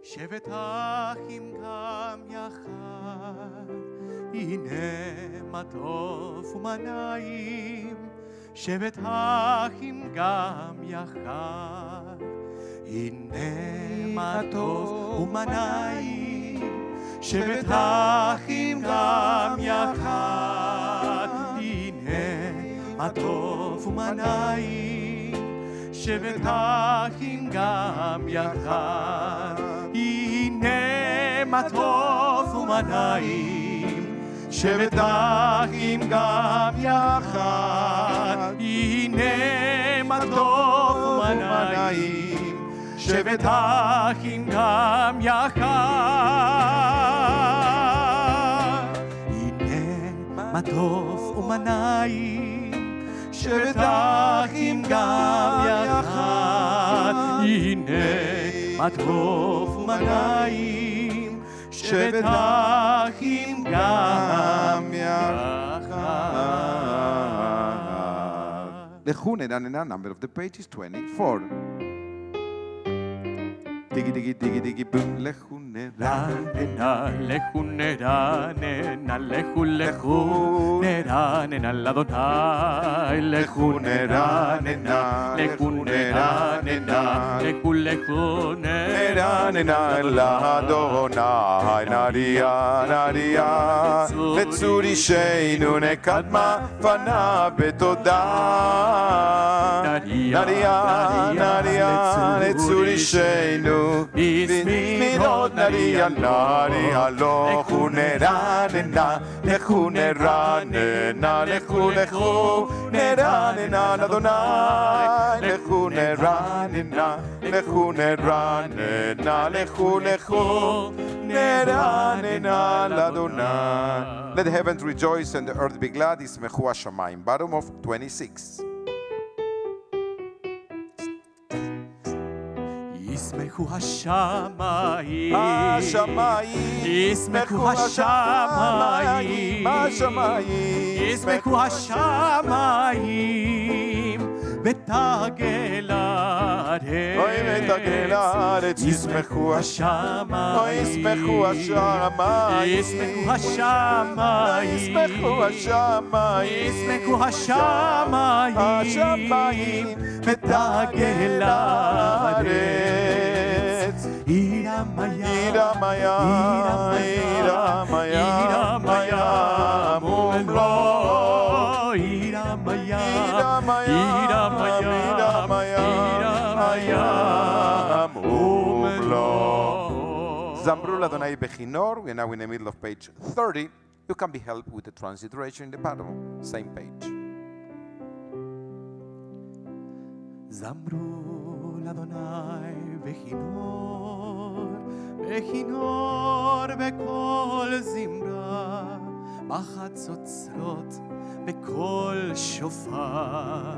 שבט אחים גם יחד, הנה מה טוב ומה נעים. שבט אחים גם יחד, הנה מה טוב ומה נעים. שבט אחים גם יחד, הנה מה טוב ומה נעים. שבט אחים גם יחד, הנה מה טוב ומה נעים. שבט אחים גם יחד, הנה מה טוב ומה נעים. שבט אחים גם יחד, הנה מה טוב ומה נעים. שבט אחים גם יחד, הנה מה טוב ומה נעים. שבט אחים גם יחד. The Hunenanena number of the page is 24. Diggy diggy diggy diggy boom Nena, lejunera, nena, lejunera, nena, ladonai, lejunera, nena, lejunera, nena, lejunera, nena, ladonai, naria, naria, letsuri sheinu nekadma fana betoda, naria, naria, letsuri sheinu. Ismirot naria naria lo junera nena le junera nena le julejo nera nena ladonai le junera nena le junera nena le julejo nera nena ladonai. Let the heavens rejoice and the earth be glad. Ismechu hashamayim. Bottom of 26. ישמחו השמיים, השמיים, ישמחו השמיים, ישמחו השמיים, ותגל הארץ, ותגל הארץ, ישמחו השמיים, ישמחו השמיים, ישמחו השמיים, ישמחו השמיים, ישמחו השמיים, ותגל הארץ. Iramaya, Iramaya, Iramaya, Iramaya, Mumlo, Iramaya, Iramaya, Iramaya, Iramaya, Mumlo. Zamru Ladonai Bechinor. We're now in the middle of page 30. You can be helped with the transliteration in the bottom, same page. Zamru Ladonai Bechinor, Bechinor בקול זמרה, בחצוצרות בקול שופר.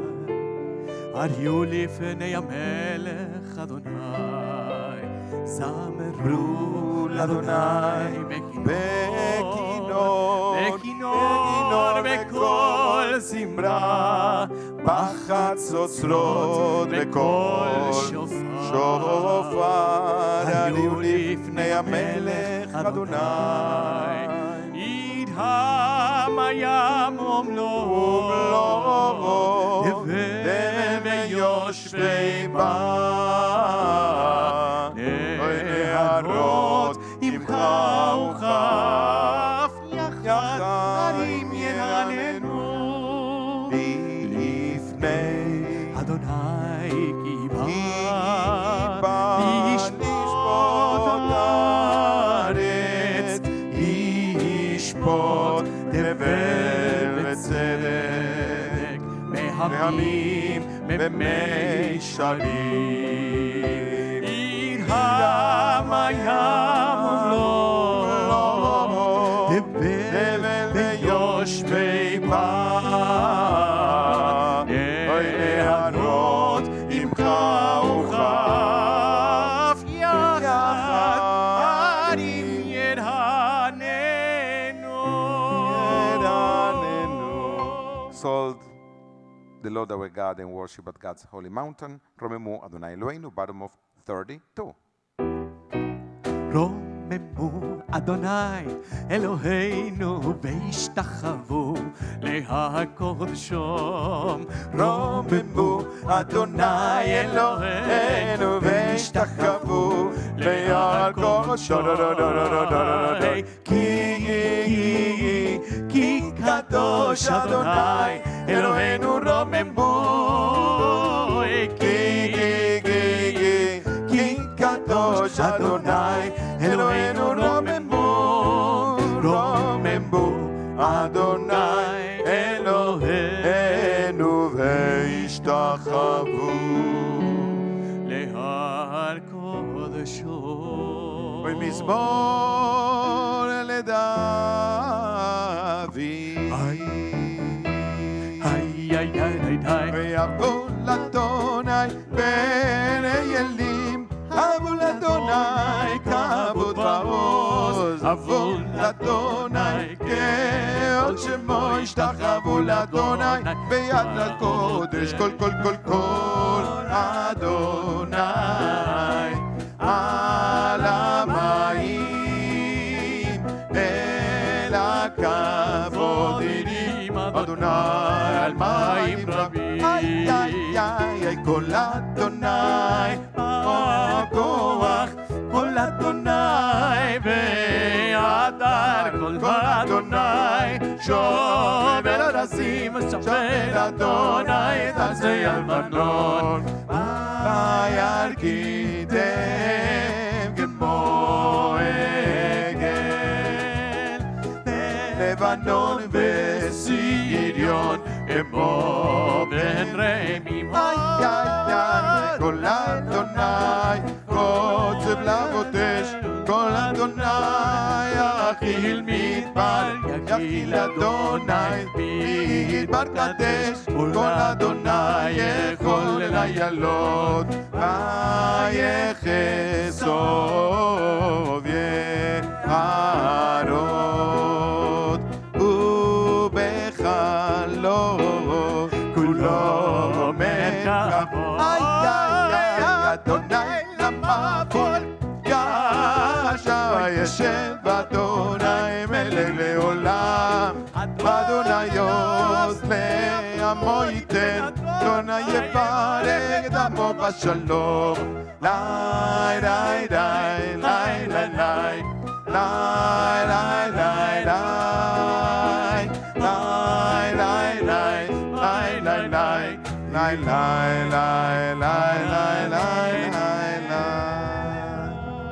הריעו לפני המלך אדוני, זמרו לאדוני בכינור, בכינור בקול זמרה, בחצוצרות בקול שופר. הריעו לפני המלך אדוני, ידהם הים ומלואו, דבן ויושבי בה, נהרות עמך וכף יחד הרים ינעננו לפני אדוני כי בא לשפוט הארץ, ישפוט תבל וצדק מהמים במישרים. ידהם הים ומלואו, תבל ויושבי בה, נהרות עמך וכף יחד הרים ירעננו. Sold the Lord our God and worship at God's holy mountain. Romemu Adonai Eloheinu, bottom of 32. רוממו אדוני אלוהינו והשתחוו להקודשו. רוממו אדוני אלוהינו והשתחוו להקודשו. כי קדוש אדוני אלוהינו רוממו. כי קדוש אדוני אלוהינו רוממו. רוממו אדוני אלוהינו והשתחוו להר קודשו. ומזמור לדוד. ויבוא לאדוני בני אלים, אבו לאדוני כבוד ועוז. אבו לאדוני כעוד שמו, השתחוו לאדוני ביד לקודש. כל אדוני על המים אל הכבוד הרים. אדוני על מים רבים. כל אדוני הכוח, כל אדוני והדר. כל אדוני שובר ארזים, שובר אדוני את ארזי הלבנון. וירקידם כמו עגל, לבנון וסיריון כמו בן רמים. כל אדוני קוצב לבוטש, כל אדוני יחיל מדבר, יחיל אדוני מדבר קדש. כל אדוני יכול לילות, ויחסוב יערות, ובחלום כולו מרחבו. אדוני למבול ישב ישב. אדוני מלך לעולם. אדוני עוז לעמו ייתן. אדוני יברך את עמו בשלום. לי לי לי לי לי לי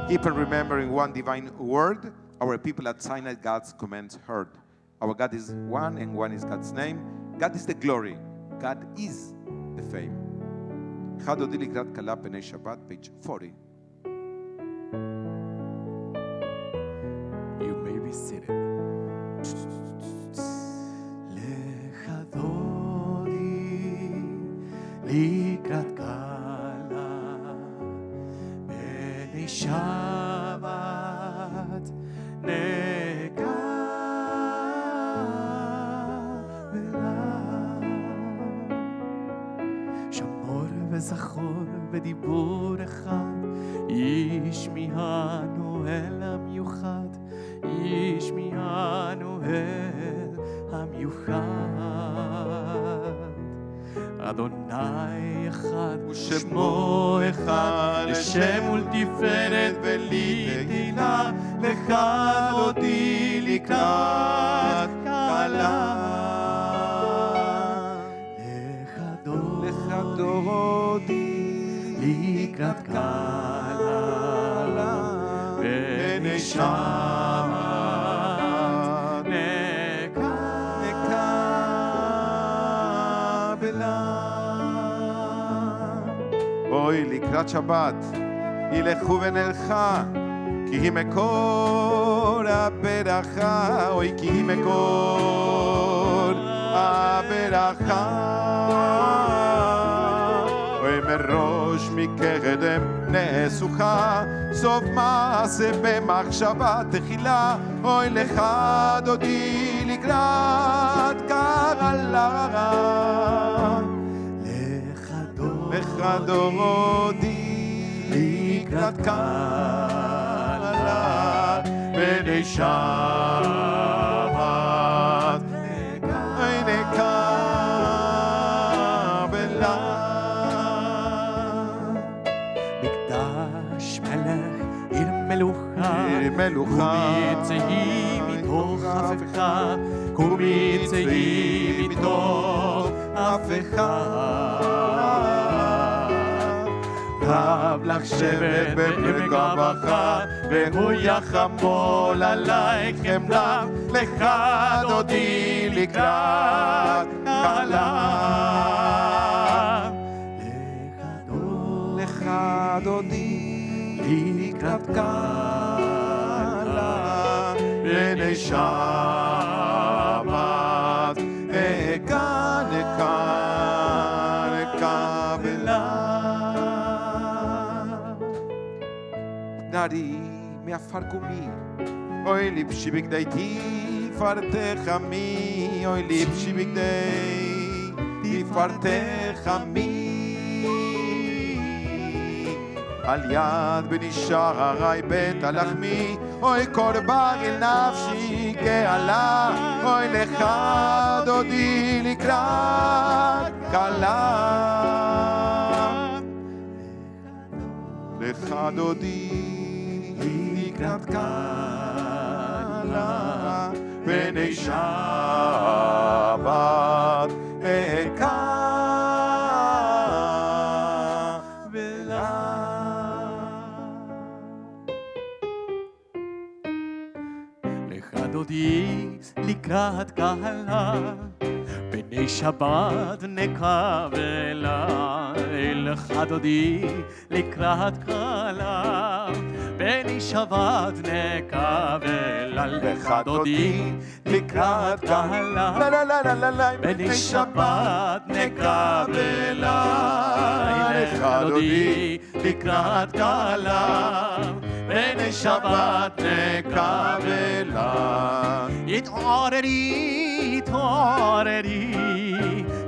Keep on remembering one divine word. Our people at Sinai, God's commands heard. Our God is one, and one is God's name. God is the glory. God is the fame. חדודי לקראת כלה פני שבת, page 40. You may be seated. לחדודי לקראת כלה פני שבת, שמור וזכור בדיבור אחד, ישמיענו אל המיוחד, ישמיענו אל המיוחד. אדוני אחד ושמו אחד, לשם ולתפארת ולתהילה, לחדודי לקראת כלה. לחדודי לקראת כלה, בני שבת נקבלה. אוי, לקראת שבת ילכו ונלכה, כי היא מקור הברכה. אוי, כי היא מקור הברכה. אוי, מראש מקדם נסוכה, סוף מעשה במחשבה תחילה. אוי, לך דודי לקראת כלה, לך דודי לקראת כלה, בני שבת נקבלה. מקדש מלך עיר מלוכה, עיר מלוכה, קומי צאי מתוך אפיך, קומי צאי מתוך אפיך. רב לך שבט בעמק גבך, והוא יחמול עלייך חמלה, לך דודי לקראת כלה. לך דודי לקראת כלה. בני שבת נקבלה. נערי מעפר קומי, אוי ליבשי בגדי תפארתך עמי, אוי ליבשי בגדי תפארתך עמי. על יד בני שערי בית הלחמי, אוי קורבן אל נפשי גאלה, אוי לך דודי לקראת כלה. לך דודי לקראת כלה, בני שבת לך דודי לקראת כלה, בני שבת נקבלה. לך דודי לקראת כלה, בני שבת נקבלה. לך דודי לקראת כלה, בני שבת נקבלה. לך דודי לקראת כלה, בני שבת נקבלה. התעוררי, התעוררי,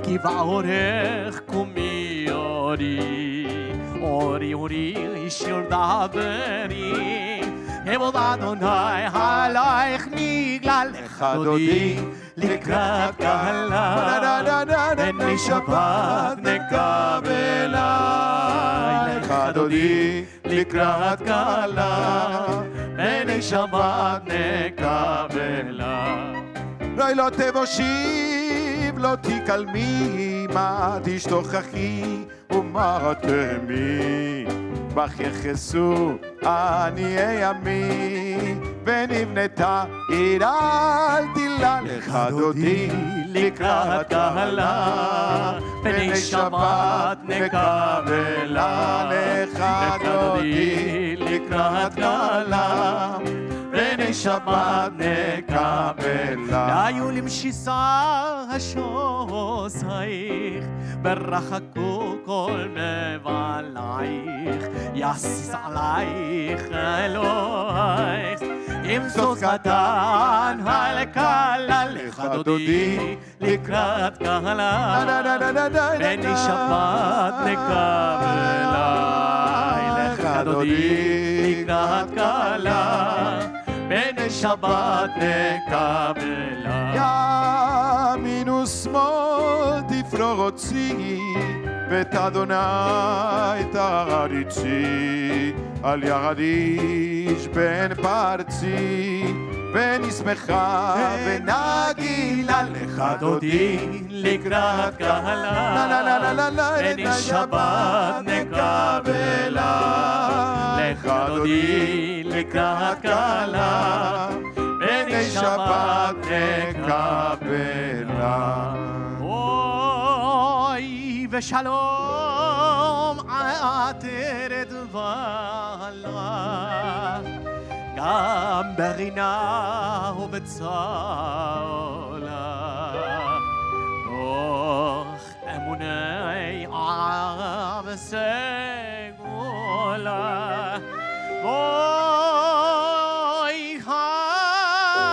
כי בעורך קומי אורי. אורי אורי שיר דברי, כבוד אדוני עלייך נגלה. לך דודי לקראת כלה, בני שבת נקבלה. לך דודי לקראת כלה, בני שבת נקבלה. אוי לא תבושיב, לא תקלמי, מה תשתוכחי ומה תמי. בך יחסו עניי עמי, ונבנתה עיר אל תילה. לך דודי לקראת כלה, בני שבת נקבלה. לך דודי לקראת כלה, בני שבת נקבלה. היו למשיסה השוסייך, ברחקו כל מבלייך. יסיס עלייך אלוהיך, עם סוס קטן על כלה. לך דודי לקראת כלה, בני שבת נקבלה. לך דודי לקראת כלה, בני שבת נקבלה. ימין ושמאל תפרור אותי, ואת אדוני תעריצי. על ירדיש בן פרצי, ונשמחה ונגילה. לך דודי לקראת כלה, בני שבת נקבלה. לך דודי לקראת כלה, בני שבת נקבלה. אוי ושלום עטרת בעלה, גם ברינה ובצהלה. תוך אמוני עם סגולה, אוי הלה,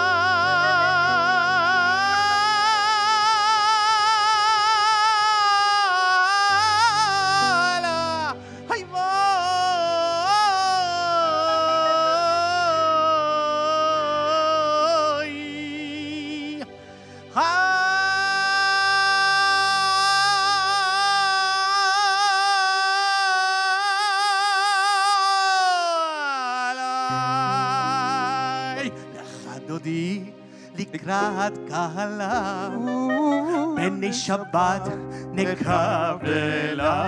דודי לקראת קהלה, בני שבת נקבלה.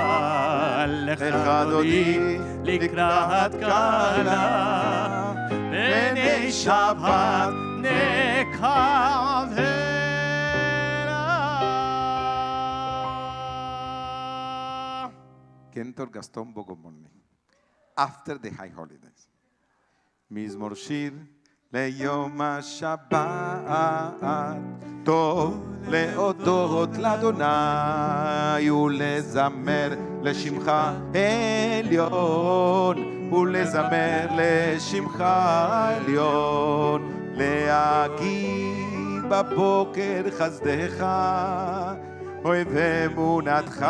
לך דודי לקראת קהלה, בני שבת נקבלה. Cantor Gastón Bogomolny. After the high holidays. מזמור שיר ליום השבת, טוב להודות לאדוני ולזמר לשמך עליון, ולזמר לשמך עליון, להגיד בבוקר חסדך, אוהב אמונתך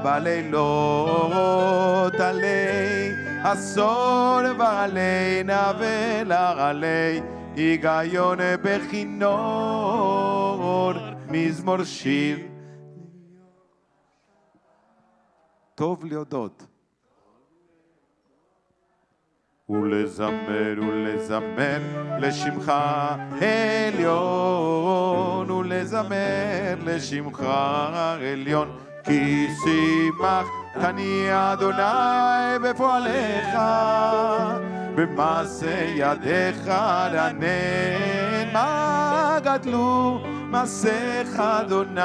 בלילות, עלי עשור ועלי נבל עלי היגיון בכינור. מזמור שיר טוב להודות ולזמר לשמך עליון, ולזמר לשמך עליון, כי שימחתני אדוני בפועליך, במעשה ידיך לענן. מה גדלו מעשיך אדוני,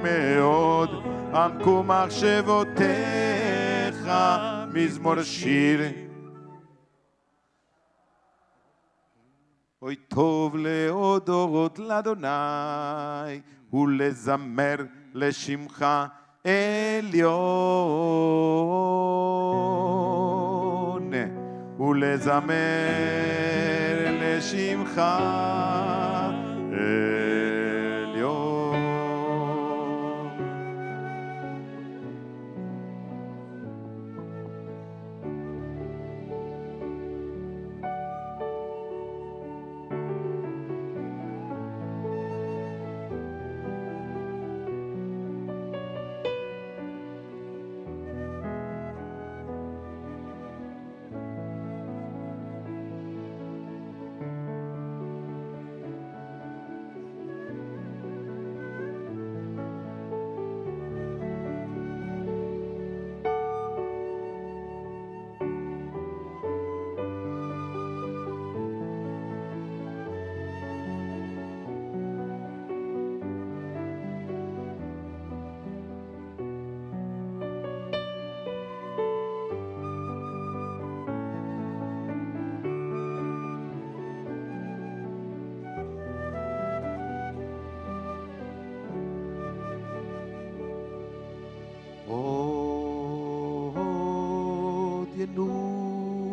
מאוד עמקו מחשבותיך. מזמור שיר אוי טוב להודות לאדוני ולזמר לשמך עליון, ולזמר לשמך עליון.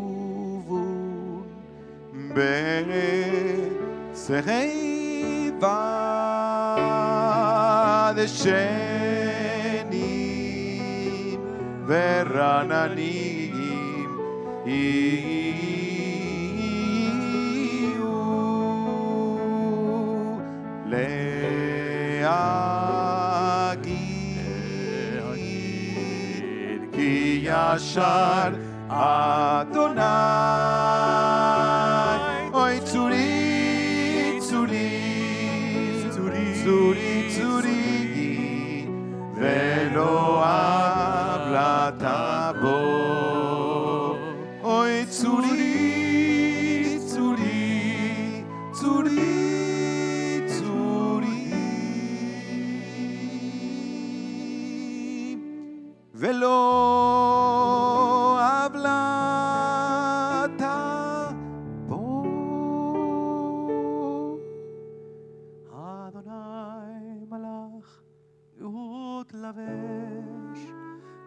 ינובון בשרי ודשנים ורעננים יהיו להגיד כי ישר אדוני. אוי צורי צורי צורי צורי ולא עוולתה בו. אוי צורי צורי צורי צורי ולא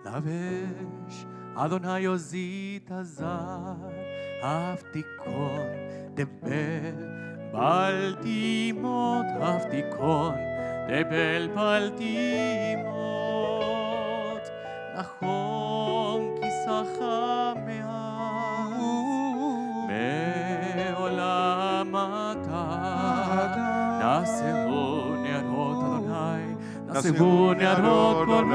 לבש אדוני עוזית הזר, אף תיכון דבל בלטימות, אף תיכון דבל בלטימות. נכון כיסך מעט מעולם אתה, נעשהו נערות אדוני, נעשהו נערות כל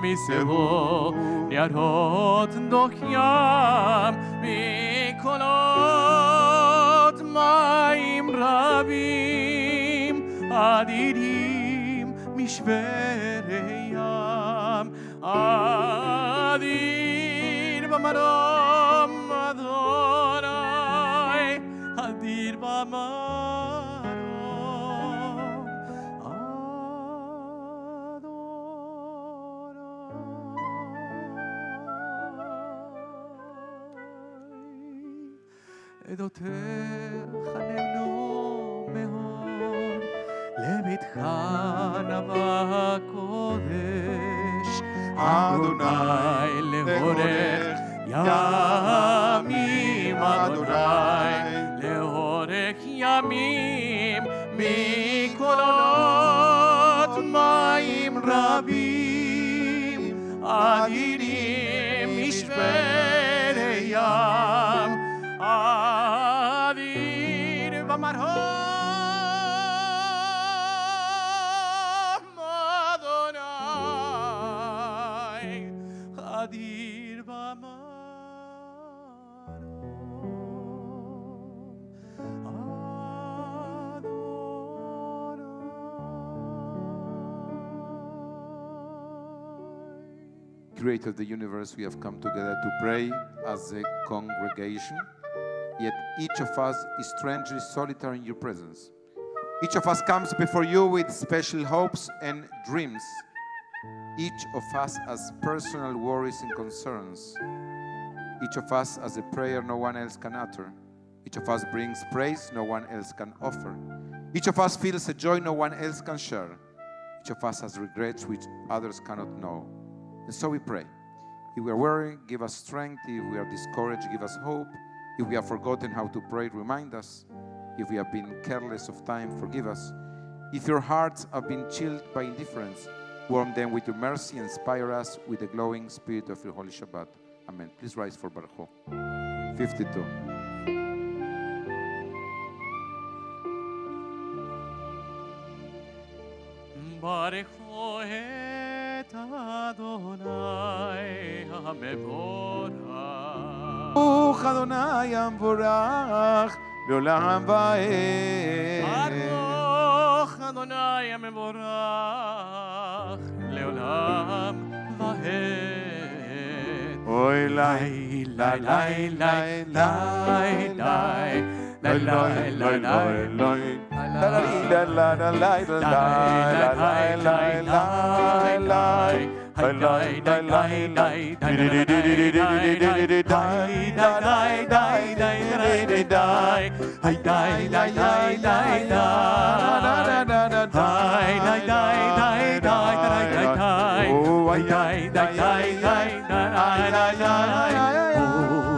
מסהו נערות דוח ים מקולות רבים אדירים משברי ים אדיר במרום אדוני אדיר במרום עדותיך נמנו מאוד, לביתך נבע קודש, אדוני לאורך ימים, אדוני לאורך ימים, מקולות מים רבים, אדירים משברי ים, אדיר במרום אדוני אדיר Creator of the universe, we have come together to pray as a congregation. Yet each of us is strangely solitary in your presence. Each of us comes before you with special hopes and dreams. Each of us has personal worries and concerns. Each of us has a prayer no one else can utter. Each of us brings praise no one else can offer. Each of us feels a joy no one else can share. Each of us has regrets which others cannot know. And so we pray. If we are weary, give us strength. If we are discouraged, give us hope. If we have forgotten how to pray, remind us. If we have been careless of time, forgive us. If your hearts have been chilled by indifference, warm them with your mercy and inspire us with the glowing spirit of your holy Shabbat. Amen. Please rise for Baruch. 52. Baruch et Adonai HaMevorach. ברוך אדוני המבורך לעולם ועד. ברוך אדוני המבורך לעולם ועד. אוי לי, לי, לי, לי,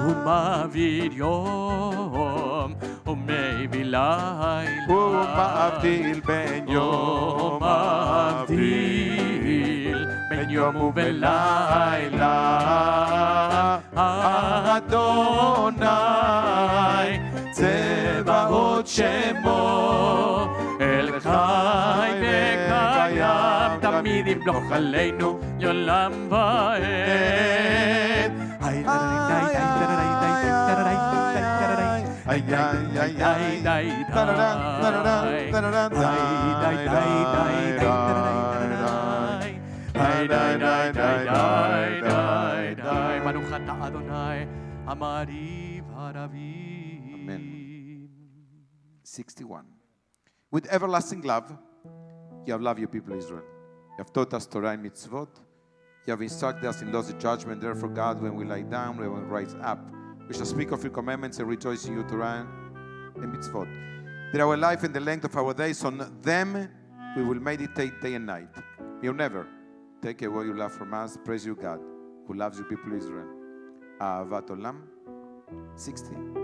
ומעביר יום ומביא לילה ומבדיל בין יום ומבדיל בין יום ובלילה אדוני צבאות שמו אל חי וקיים תמיד ימלוך עלינו לעולם ועד ברוך אתה אדוני המריב הרבים. Amen. 61. With everlasting love, you have loved your people Israel. You have taught us Torah and mitzvot. You have instructed us in laws of judgment. Therefore, God, when we lie down, when we rise up, we shall speak of your commandments and rejoice in your Torah and mitzvot. That our life and the length of our days, on them we will meditate day and night. You'll never take away your love from us. Praise you, God, who loves your people Israel. Ahavat Olam. 60.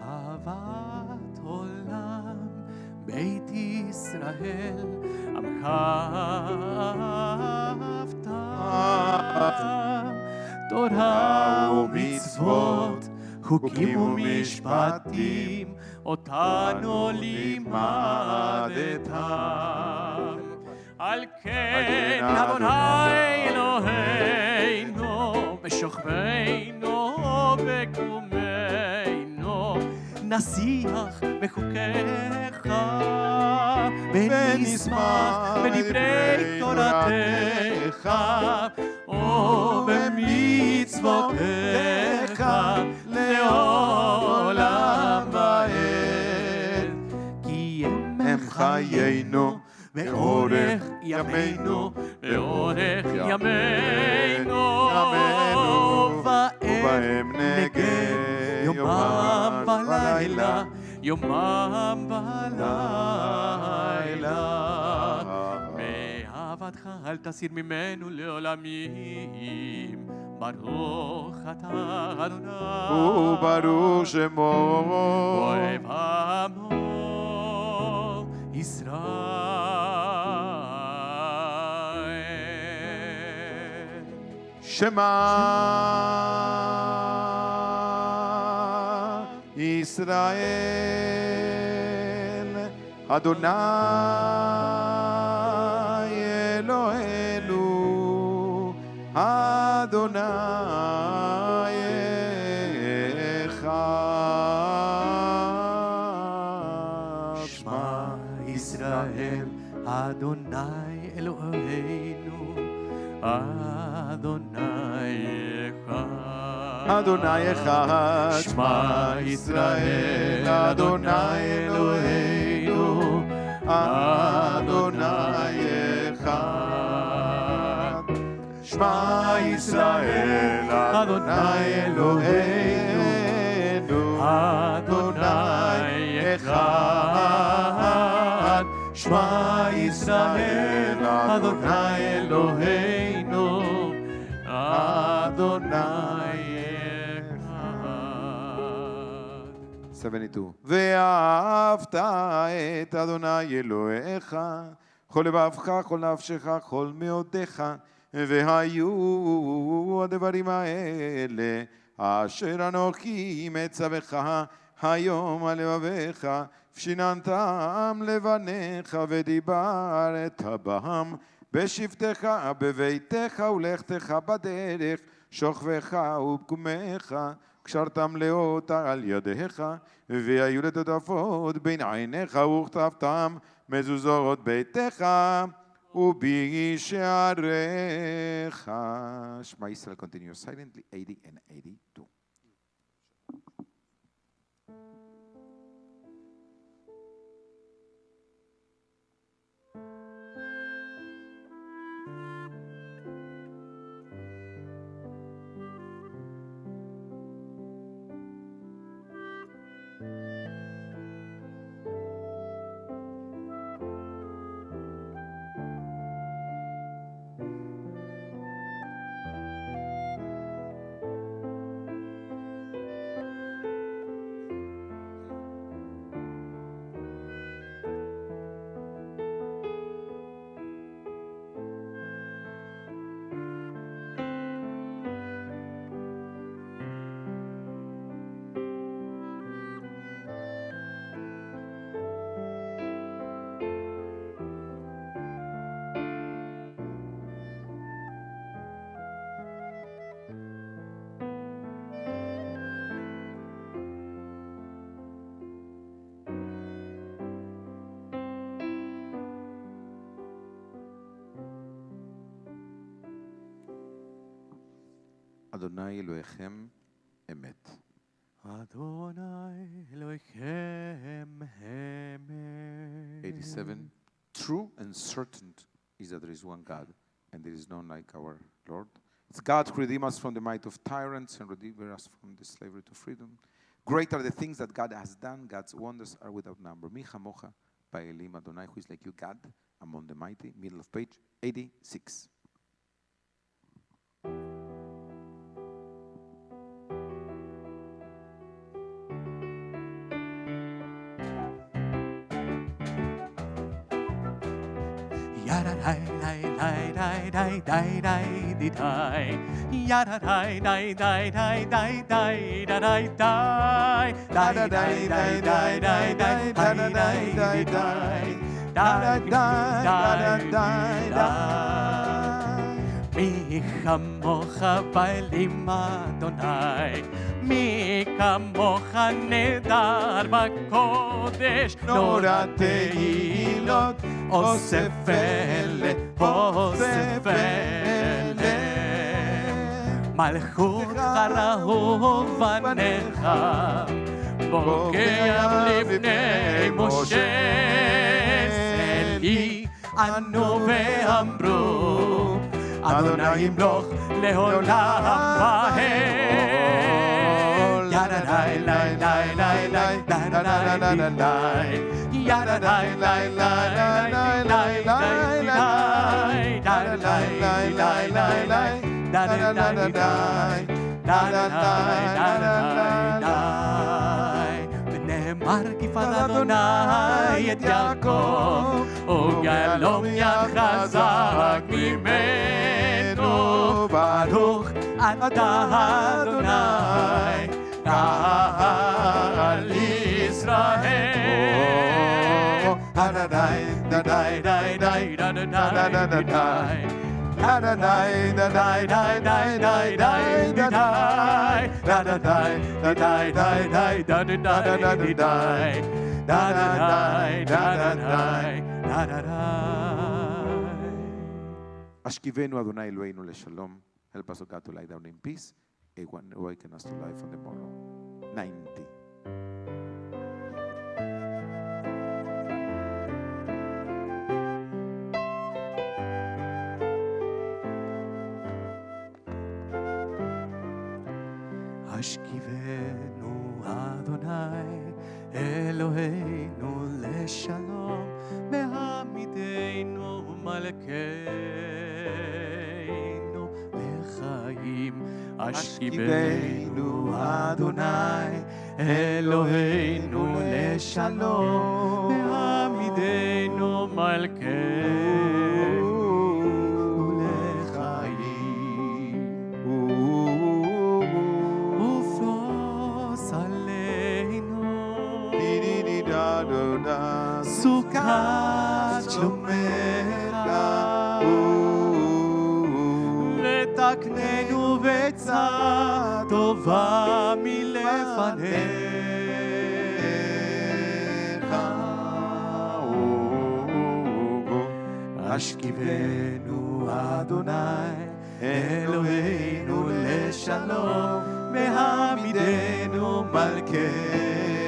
אהבת עולם בית ישראל עמך אהבת תורה ומצוות חוקים ומשפטים אותנו לימדת על כן אדוני אלוהינו בשוכבנו ובקומנו נשיח בחוקיך, ונשמח בדברי תורתך, ובמצוותיך לעולם ועד. כי הם חיינו ואורך ימינו, ואורך ימינו, ובהם נגן יומם ולילה, יומם ולילה. מאהבתך אל תסיר ממנו לעולמים, ברוך אתה אדוני, וברוך שמו, אוהב עמו ישראל. שמע ישראל, אדוני אלוהינו, אדוני אחד. שמע ישראל, אדוני אלוהינו, אדוני אחד. אדוני אחד. שמע ישראל, אדוני אלוהינו, אדוני אחד. שמע ישראל, אדוני אלוהינו, אדוני אחד. שמע ישראל, אדוני אלוהינו, אדוני אחד. 72. ואהבת את אדוני אלוהיך, כל לבבך, כל נפשך, כל מאודיך, והיו הדברים האלה אשר אנוכי מצווך היום על לבביך, ושיננתם לבניך ודיברת בהם בשבתך בביתך ולכתך בדרך, שוכבך ופגומך, קשרתם לאות על ידיך, והיו לטוטפות בין עיניך, וכתבתם מזוזות ביתך ובשעריך. שמע ישראל, continue silently, 80 and 82. אדוני אלוהיכם אמת. אדוני אלוהיכם אמת. 87. True and certain is that there is one God, and there is none like our Lord. It's God who redeemed us from the might of tyrants and redeemed us from the slavery to freedom. Great are the things that God has done. God's wonders are without number. Mi chamocha ba'elim Adonai, who is like you, God, among the mighty. Middle of page 86. Yada dai dai dai dai dai dai dai di dai. Yada dai dai dai dai dai dai da dai dai. Da da dai dai dai dai dai dai dai dai dai. Da da da da da. Mi chamocha ba'elim Adonai, מי כמוך נהדר בקודש, נורא תהילות, אוסף אלה, אוסף אלה. מלכותך רהוב בניך, בוקע לפני משה. סלי ענו ואמרו, אדוני ימלוך לעולם ועד. ידעי לי לי לי לי ידעי לי ונאמר כיפת אדוני את יעקב, וגלום יד חזק ממנו. ברוך אתה אדוני על ישראל. דדאי דדאי דדאי דדאי דדאי Ashkivenu Adonai Eloheinu leshalom. Help us, O God, to lie down in peace. Awaken us to life on the morrow. 90. השכיבנו אדוני אלוהינו לשלום, והעמידנו מלכנו לחיים. השכיבנו אדוני אלוהינו לשלום, והעמידנו מלכנו לחיים. ופרוס עלינו סוכת שלומך, לתקננו בצד טובה מלפניך. השכיבנו אדוני אלוהינו לשלום, והעמידנו מלכנו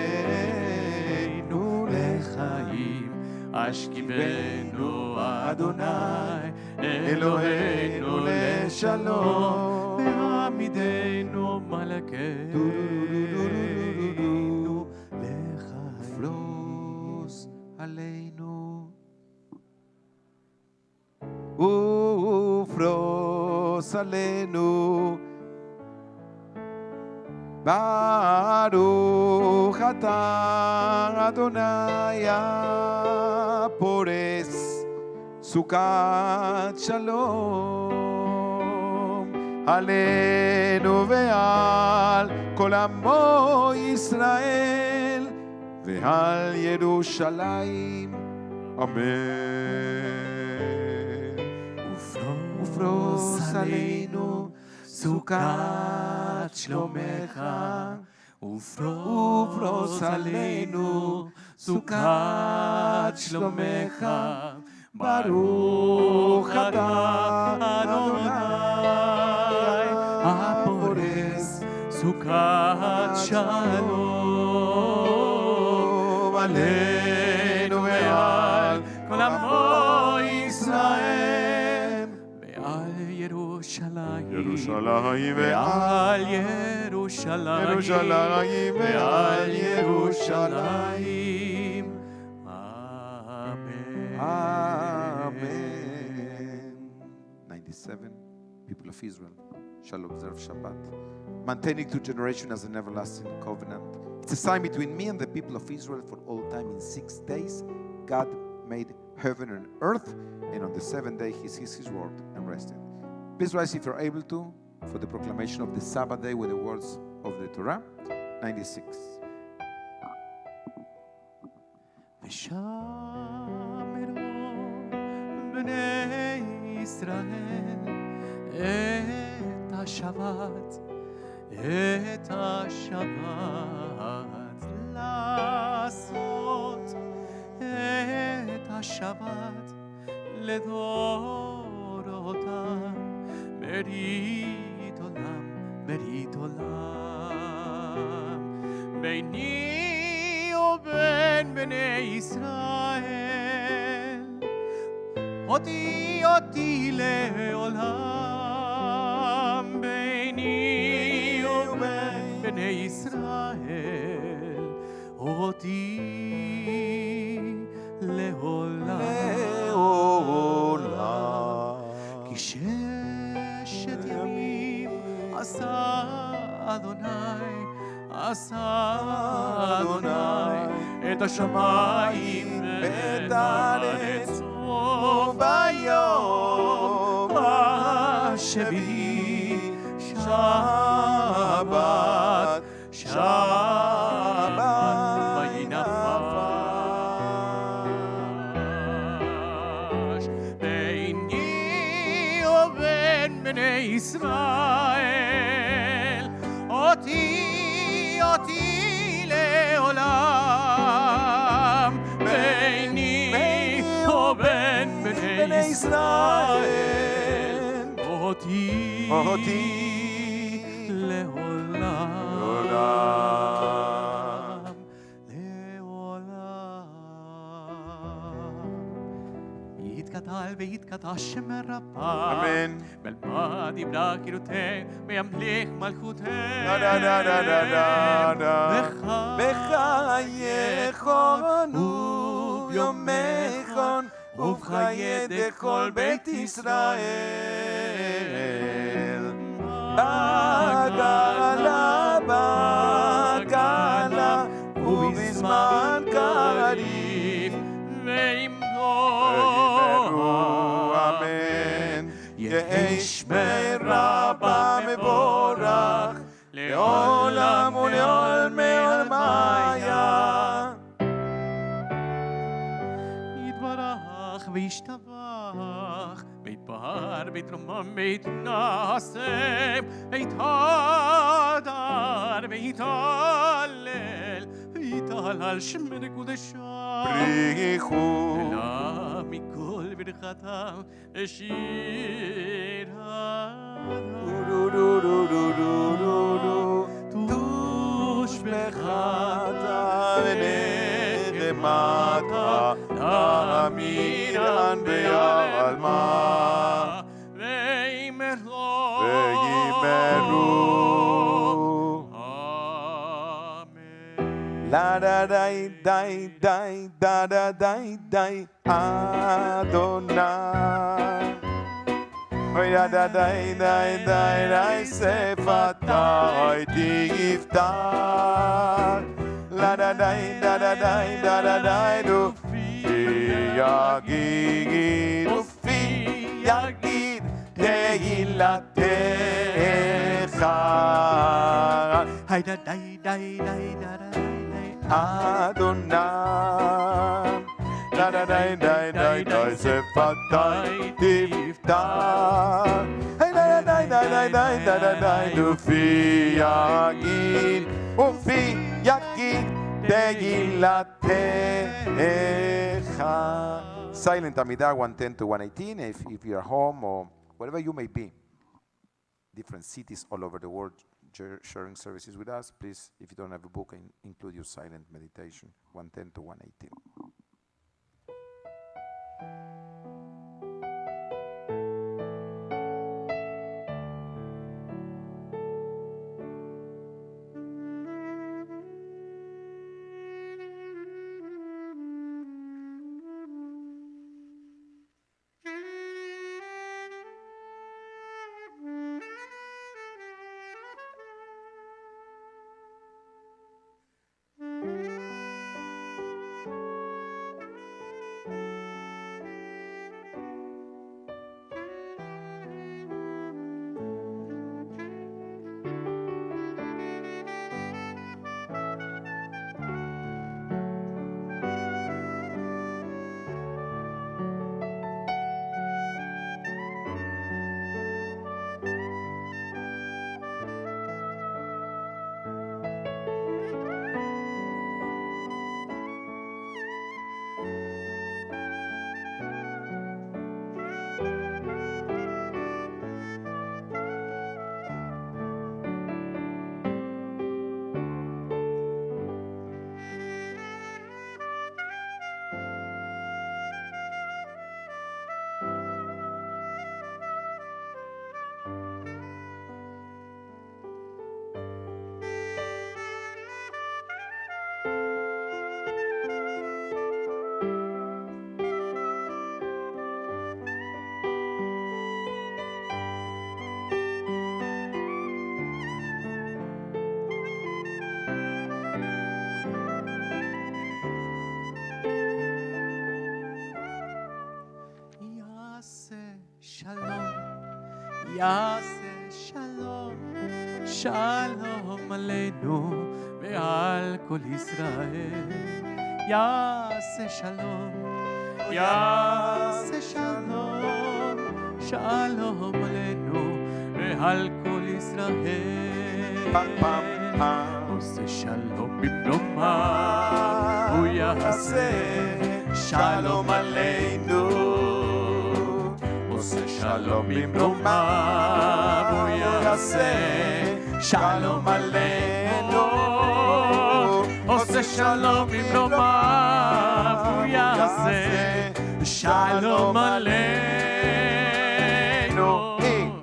לחיים. השכיבנו אדוני אלוהינו לשלום, והעמידנו מלכנו לחיים. פרוס עלינו ופרוס עלינו, ברוך אתה אדוני הפורס סוכת שלום עלינו ועל כל עמו ישראל ועל ירושלים, אמן. ופרוס עלינו סוכת שלומך, ופרוס עלינו סוכת שלומך, ברוך אתה אדוני הפורס סוכת שלום עלינו ועל כל עמו ישראל ועל ירושלים, ירושלים ועל ירושלים, ירושלים ועל ירושלים, אמן. Amen. 97. People of Israel shall observe Shabbat, maintaining to generation as an everlasting covenant. It's a sign between me and the people of Israel for all time. In 6 days, God made heaven and earth, and on the 7th day, He sees His word and rested. Please rise if you're able to for the proclamation of the Sabbath day with the words of the Torah. 96. בני ישראל את השבת, את השבת לעשות, את השבת לדורותם, ברית עולם, ברית עולם, ביני ובין בני ישראל, אותי לעולם, ביני ובין בני ישראל, אותי לעולם. כי ששת ימים עשה אדוני, עשה אדוני את השמיים ואת הארץ, וביום השביעי שבת, שבת ויהי נפש. ביני ובין בני ישראל, אותי לעולם, ביני ובין בני ישראל, אותי לעולם, לעולם. יתקטל ויתקטע שמר רבה, אמן. בלבד ימלא קירותה וימליך מלכותה, בחייכון וביומכון ובחיי דכל בית ישראל, בגאלה בגאלה ובזמן קריב וימרו אמן. יהי שמרה במבורך לעולם ולעולמי עולמיה. יתברך וישתבח, ויתפאר ויתרומם ויתנשא, ויתהדר ויתהלל, ויתהלל שמי קודשם, בריחו אלא מכל ברכתם שיר תושבחת ונחמתה תמידן בעלמה ויאמרו אמן. La da dai dai dai da da dai dai Adonai. Oy da da dai dai dai dai sefatai tiftar. La da dai da da dai da da dai do yagid do yagid tehilatecha. Hay da dai dai dai da da Adonai, da da da da da da sefatai tiftar. Hey da da da da da da da da ufi yagid tegilatecha. Silent Amidah 110 to 118. If you are home or wherever you may be, different cities all over the world, sharing services with us, please, if you don't have a book, include your silent meditation, 110 to 118. יעשה שלום, שלום עלינו ועל כל ישראל. יעשה שלום, יעשה שלום, שלום עלינו ועל כל ישראל. עושה שלום במרומיו, הוא יעשה שלום עלינו. עושה שלום במרומיו, הוא יעשה שלום עלינו. עושה שלום במרומיו, הוא יעשה שלום עלינו.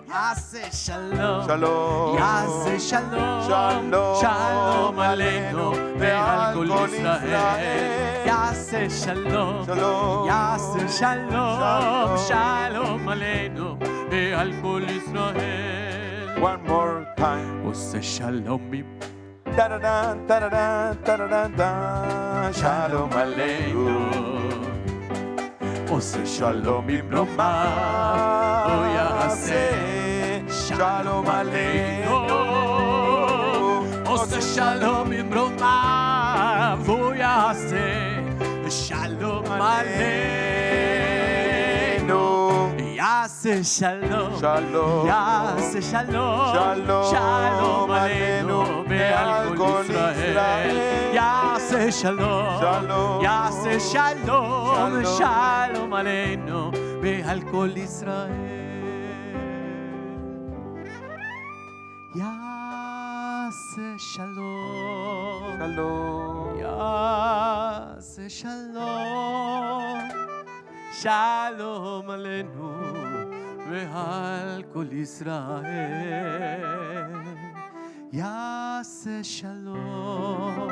יעשה שלום, שלום, יעשה שלום, שלום, שלום עלינו ועל כל ישראל. יעשה שלום, שלום, יעשה שלום, שלום עלינו ועל כל ישראל. one more time. עושה שלום Da-da-da, da-da-da, da-da-da-da. שלום עלינו. עושה שלום במרומיו, הוא יעשה שלום עלינו. עושה שלום במרומיו, הוא יעשה שלום עלינו. יעשה שלום, שלום, יעשה שלום, שלום, שלום עלינו ועל כל ישראל. יעשה שלום, שלום, יעשה שלום, שלום, שלום עלינו ועל כל ישראל. יעשה שלום, שלום, יעשה שלום, שלום עלינו ועל כל ישראל. יעשה שלום,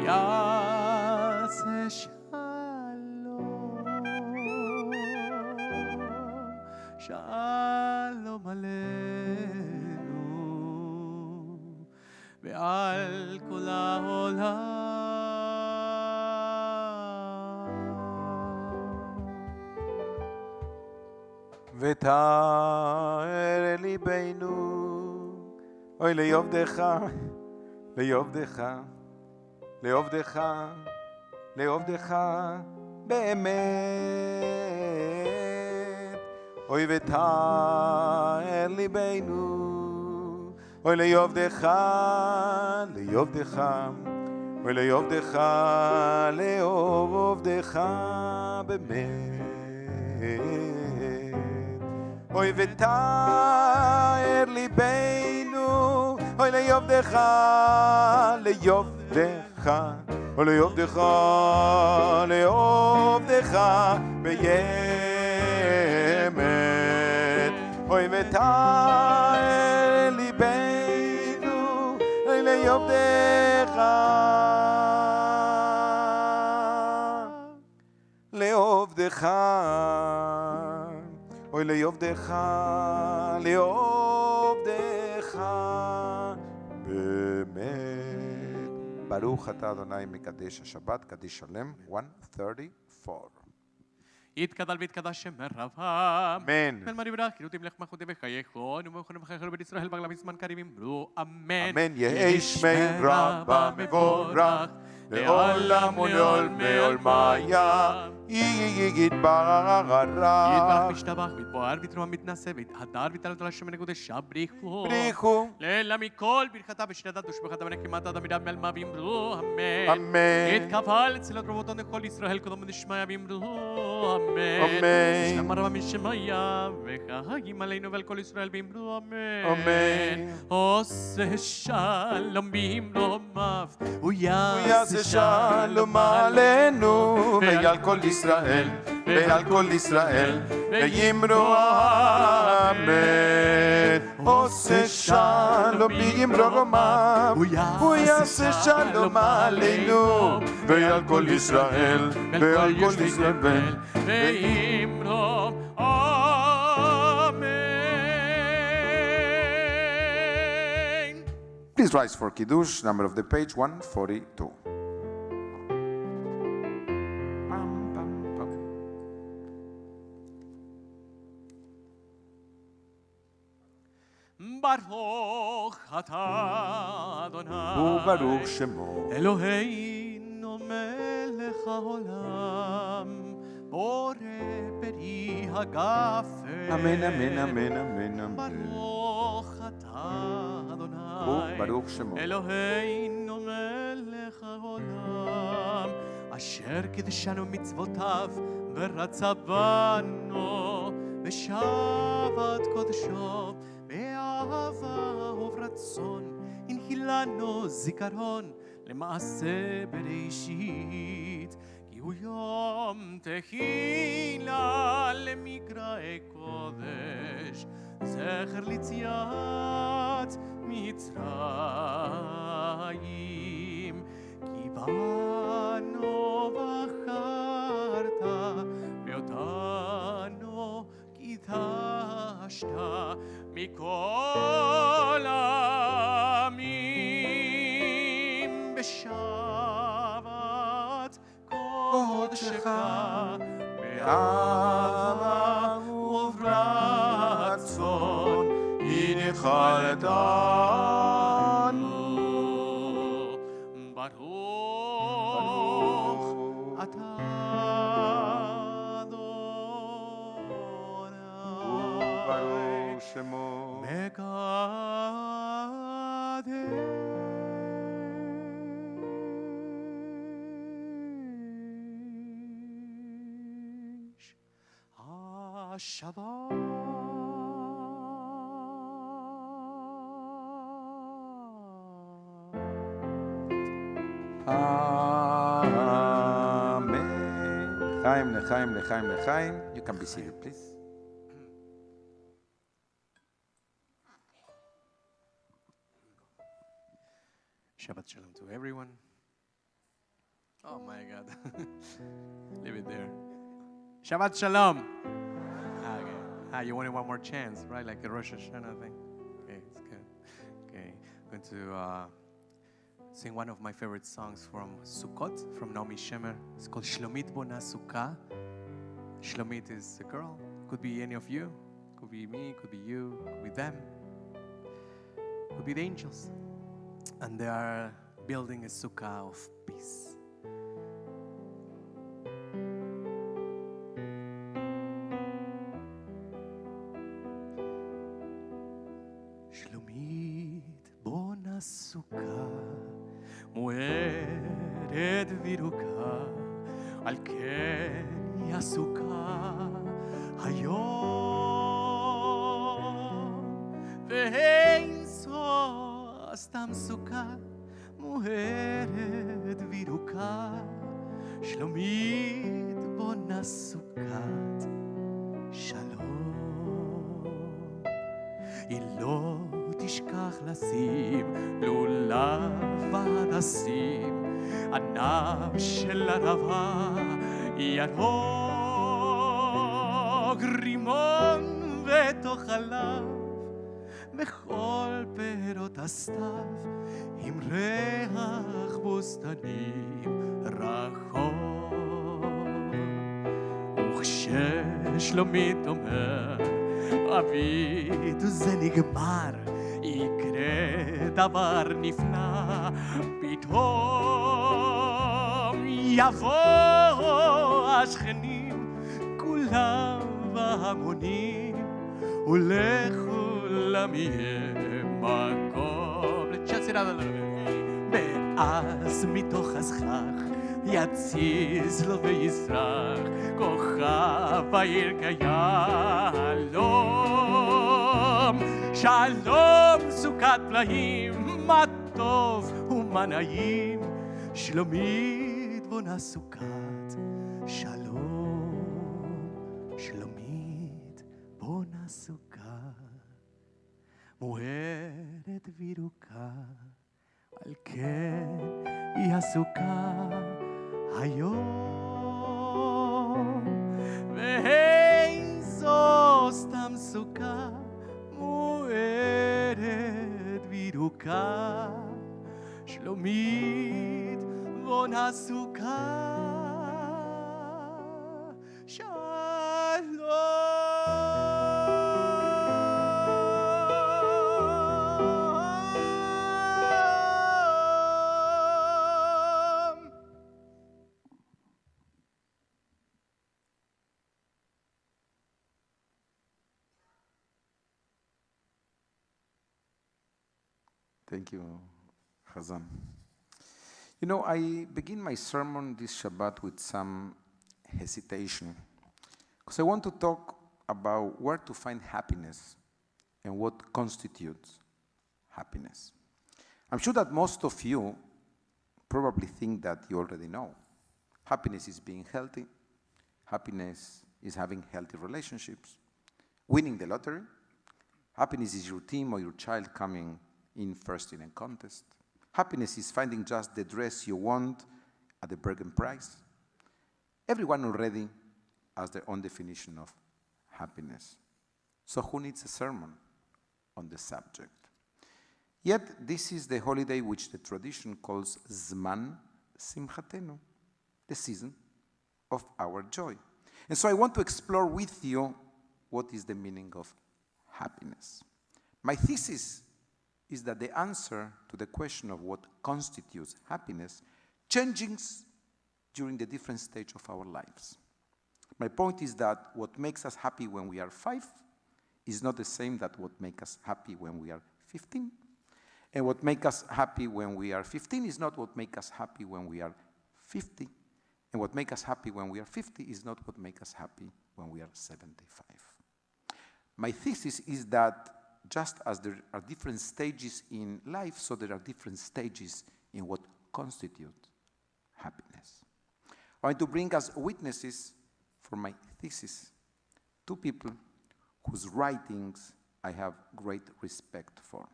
יעשה שלום, שלום עלינו ועל כל העולם. ותאר ליבנו, אוי ליובדך, ליובדך, ליובדך, ליובדך באמת. אוי ותאר ליבנו, אוי ליובדך, ליובדך, אוי ליובדך, לאהוב עובדך באמת. אוי ותאר ליבנו, אוי ליובדך, ליובדך, אוי ליובדך, לעובדך באמת. אוי ותאר ליבנו, אוי ליובדך, לעובדך. אוי ליובדך, לעובדך באמת. ברוך אתה אדוני מקדש השבת, קדיש שלם, 134. יתקדל ויתקדש שם רבם. אמן. בן מרי ברך, כאילו תמלך מלכותי בחייכון, ומכונים בחייכון בית ישראל, בגלל בזמן קריב אמרו אמן. אמן. יהי שמי רבה מבורך, לעולם ולעולמי עולמיה. יתברך יתברך משתבח, מתפואר ויתרום מתנשא, ויתהדר ויתעלות על השם ונקודשה בריחו. בריחו. לילה מכל ברכתה ושנתה ושבחתה ונקמת אדם מידה מעלמה ואמרו אמן. אמן. יתקבל אצלות רבותו לכל ישראל קודם ונשמיה ואמרו אמן. אמן. שלם הרבה משמיה וחגים עלינו ועל כל ישראל ואמרו אמן. אמן. עושה שלום במרומיו, הוא יעשה שלום עלינו ועל כל ישראל, ועל כל ישראל, ויאמרו אמן. עושה שלום במרומיו, הוא יעשה שלום עלינו ועל כל ישראל, ועל כל ישראל, ואמרו אמן. Please rise for Kiddush, number of the page 142. וברוך שמו. אלוהינו מלך העולם, בורא פרי הגפן. אמן, אמן, אמן, אמן, אמן. ברוך אתה אדוני, וברוך שמו. אלוהינו מלך העולם, אשר קידשנו מצוותיו ורצה בנו בשבת קודשו, באהבה וברצון הנחילנו זיכרון למעשה בראשית, כי הוא יום תחילה למקראי קודש, זכר ליציאת מצרים. כי בנו בחרת ואותנו קידשת מכל העמים בשבת קודשך, באהבה וברצון הנחלתנו. ברוך אתה אדוני, וברוך שמו. מקדש השבת. Amen. Chaim, lechaim, lechaim, lechaim. You can be seated, please. Shabbat shalom to everyone. Oh my God. Leave it there. Shabbat shalom. Okay. You wanted one more chance, right? Like a Rosh Hashanah thing. Okay, it's good. Okay. I'm going to sing one of my favorite songs from Sukkot, from Naomi Shemer. It's called Shlomit Bona Sukkah. Shlomit is a girl. Could be any of you. Could be me, could be you, could be them. Could be the angels. And they are building a sukkah of peace. Shlomit bona sukkah מוארת וירוקה, על כן היא הסוכה היום, ואין זו סתם סוכה מוארת וירוקה, שלומית בונה סוכת שלום. היא לא תשכח לשים לולב הדסים, ענב של ערבה ירוק, רימון ותאכליו בכל פירות הסתיו, עם ריח בוסתנים רחוק. וכששלומית אומר אביד זה נגמר, יקרה דבר נפלא, פתאום יבואו השכנים כולם בהמונים, ולכולם יהיה מקום לצ'אצר עד הלבן. ואז מתוך הסכך יציז לו ויסרח כוכב העיר כיהלום. שלום סוכת פלאים, מה טוב ומה נעים, שלומית בונה סוכת שלום. שלומית בונה סוכה מוארת וירוקה, על כן היא הסוכה היום, ואין זו סתם סוכה מוארת וירוקה, שלומית בונה סוכה שלום. Thank you, Hazan. You know, I begin my sermon this Shabbat with some hesitation, because I want to talk about where to find happiness and what constitutes happiness. I'm sure that most of you probably think that you already know. Happiness is being healthy. Happiness is having healthy relationships. Winning the lottery. Happiness is your team or your child coming in first in a contest. Happiness is finding just the dress you want at the bargain price. Everyone already has their own definition of happiness. So who needs a sermon on the subject? Yet this is the holiday which the tradition calls Zman Simchatenu, the season of our joy. And so I want to explore with you what is the meaning of happiness. My thesis is that the answer to the question of what constitutes happiness changes during the different stage of our lives. My point is that what makes us happy when we are 5 is not the same that what makes us happy when we are 15. And what makes us happy when we are 15 is not what makes us happy when we are 50. And what makes us happy when we are 50 is not what makes us happy when we are 75. My thesis is that just as there are different stages in life, so there are different stages in what constitute happiness. I want to bring as witnesses for my thesis 2 people whose writings I have great respect for.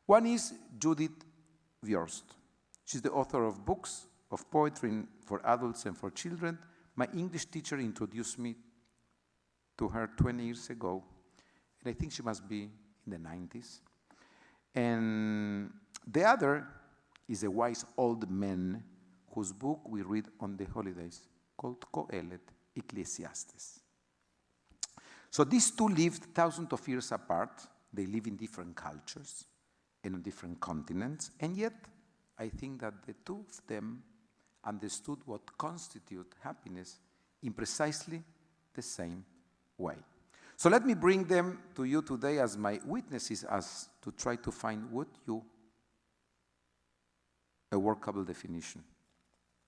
One is Judith Viorst. She's the author of books of poetry for adults and for children. My English teacher introduced me to her 20 years ago, and I think she must be in the 90s. And the other is a wise old man whose book we read on the holidays, called Kohelet, Ecclesiastes. So these 2 lived thousands of years apart. They live in different cultures and on different continents, and yet I think that the 2 of them understood what constitutes happiness in precisely the same way. So let me bring them to you today as my witnesses, as to try to find a workable definition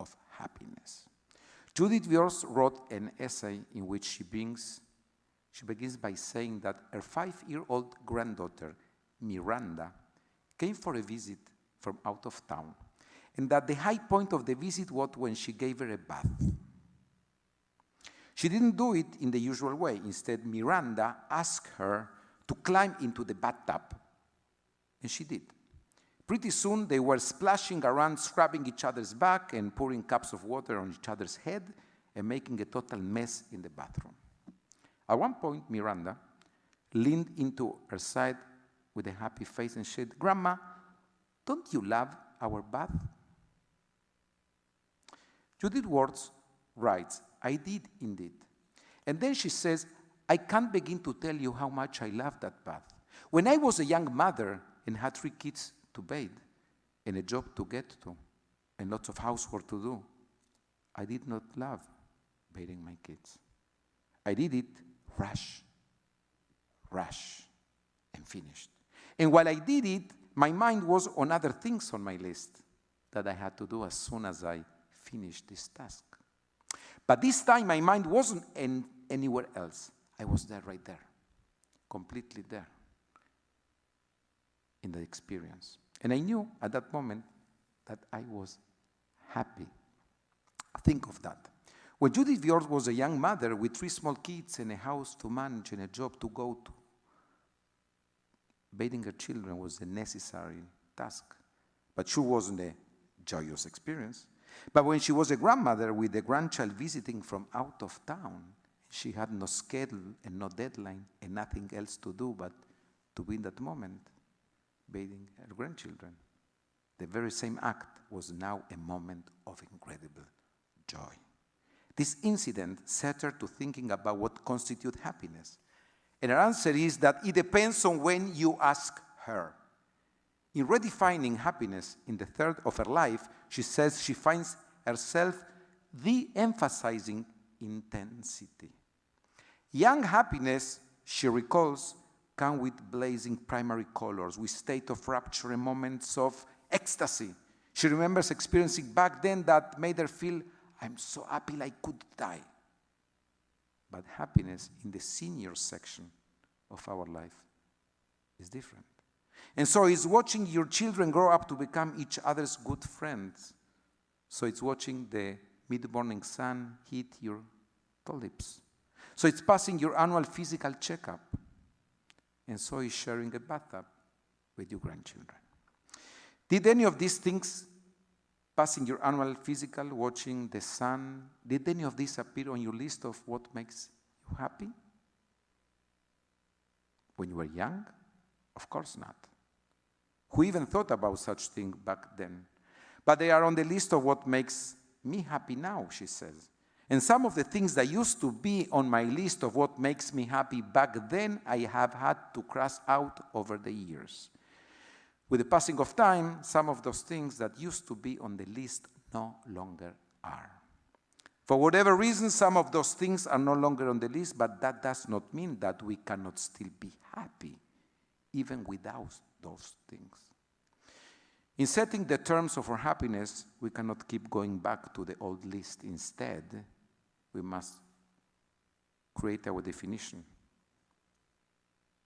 of happiness. Judith Viorst wrote an essay in which she begins by saying that her 5-year-old granddaughter, Miranda, came for a visit from out of town, and that the high point of the visit was when she gave her a bath. She didn't do it in the usual way. Instead, Miranda asked her to climb into the bathtub, and she did. Pretty soon, they were splashing around, scrubbing each other's back and pouring cups of water on each other's head and making a total mess in the bathroom. At one point, Miranda leaned into her side with a happy face and said, "Grandma, don't you love our bath?" Judith Viorst writes, "I did indeed." And then she says, "I can't begin to tell you how much I love that bath. When I was a young mother and had 3 kids to bathe and a job to get to and lots of housework to do, I did not love bathing my kids. I did it rush, and finished. And while I did it, my mind was on other things on my list that I had to do as soon as I finished this task. But this time my mind wasn't anywhere else. I was there, right there, completely there in the experience. And I knew at that moment that I was happy. Think of that. When Judith Viorst was a young mother with 3 small kids and a house to manage and a job to go to, bathing her children was a necessary task, but sure wasn't a joyous experience. But when she was a grandmother with a grandchild visiting from out of town, she had no schedule and no deadline and nothing else to do but to be in that moment bathing her grandchildren. The very same act was now a moment of incredible joy. This incident set her to thinking about what constitutes happiness. And her answer is that it depends on when you ask her. In redefining happiness in the third of her life, she says she finds herself de-emphasizing intensity. Young happiness, she recalls, come with blazing primary colors, with state of rapture and moments of ecstasy. She remembers experiencing back then that made her feel, I'm so happy I could die. But happiness in the senior section of our life is different. And so it's watching your children grow up to become each other's good friends. So it's watching the mid-morning sun hit your tulips. So it's passing your annual physical checkup. And so it's sharing a bathtub with your grandchildren. Did any of these things, passing your annual physical, watching the sun, did any of these appear on your list of what makes you happy? When you were young? Of course not. Who even thought about such things back then? But they are on the list of what makes me happy now, she says. And some of the things that used to be on my list of what makes me happy back then, I have had to cross out over the years. With the passing of time, some of those things that used to be on the list no longer are. For whatever reason, some of those things are no longer on the list, but that does not mean that we cannot still be happy, even without those things. In setting the terms of our happiness, we cannot keep going back to the old list. Instead, we must create our definition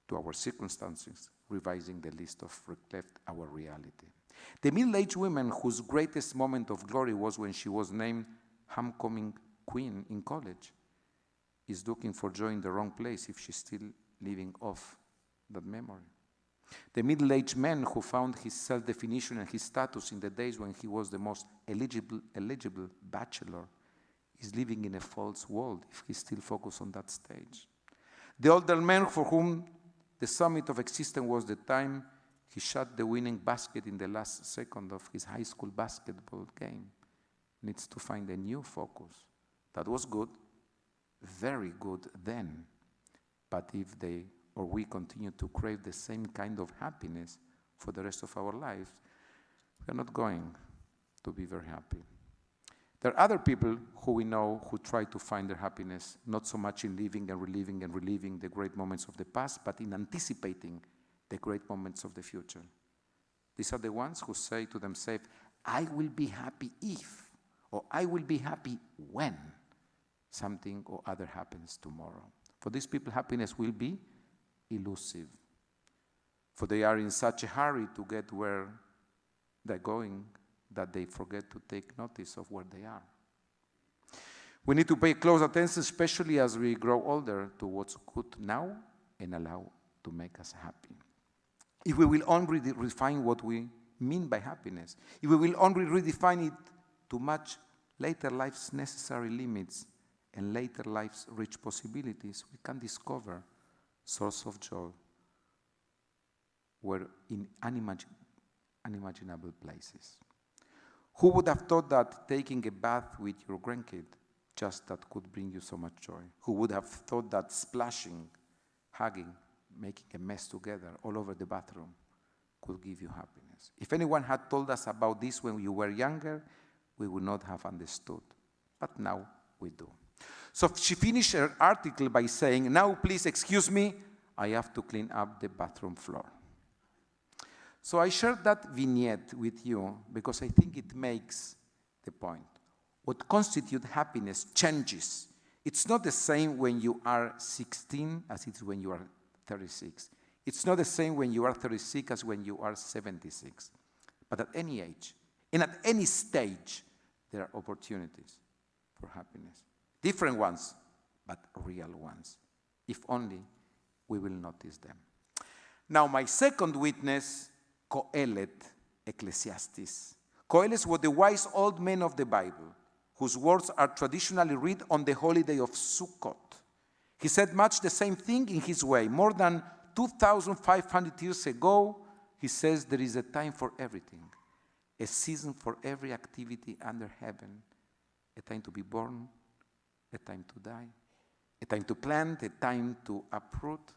to our circumstances, revising the list of reflect our reality. The middle-aged woman whose greatest moment of glory was when she was named homecoming queen in college is looking for joy in the wrong place if she's still living off that memory. The middle-aged man who found his self-definition and his status in the days when he was the most eligible bachelor is living in a false world if he still focused on that stage. The older man for whom the summit of existence was the time he shot the winning basket in the last second of his high school basketball game needs to find a new focus. That was good, very good then. But if they or we continue to crave the same kind of happiness for the rest of our lives, we are not going to be very happy. There are other people who we know who try to find their happiness, not so much in living and reliving the great moments of the past, but in anticipating the great moments of the future. These are the ones who say to themselves, I will be happy if, or I will be happy when something or other happens tomorrow. For these people, happiness will be elusive, for they are in such a hurry to get where they're going that they forget to take notice of where they are. We need to pay close attention, especially as we grow older, to what's good now and allow to make us happy. If we will only refine what we mean by happiness, if we will only redefine it to match later life's necessary limits and later life's rich possibilities, we can discover source of joy were in unimaginable places. Who would have thought that taking a bath with your grandkid, just that could bring you so much joy? Who would have thought that splashing, hugging, making a mess together all over the bathroom could give you happiness? If anyone had told us about this when you were younger, we would not have understood. But now we do. So she finished her article by saying, now please excuse me, I have to clean up the bathroom floor. So I shared that vignette with you because I think it makes the point. What constitutes happiness changes. It's not the same when you are 16 as it's when you are 36. It's not the same when you are 36 as when you are 76. But at any age and at any stage, there are opportunities for happiness. Different ones, but real ones. If only we will notice them. Now, my second witness, Qohelet, Ecclesiastes. Qohelet was the wise old man of the Bible, whose words are traditionally read on the holiday of Sukkot. He said much the same thing in his way. More than 2,500 years ago, he says there is a time for everything, a season for every activity under heaven, a time to be born, a time to die, a time to plant, a time to uproot,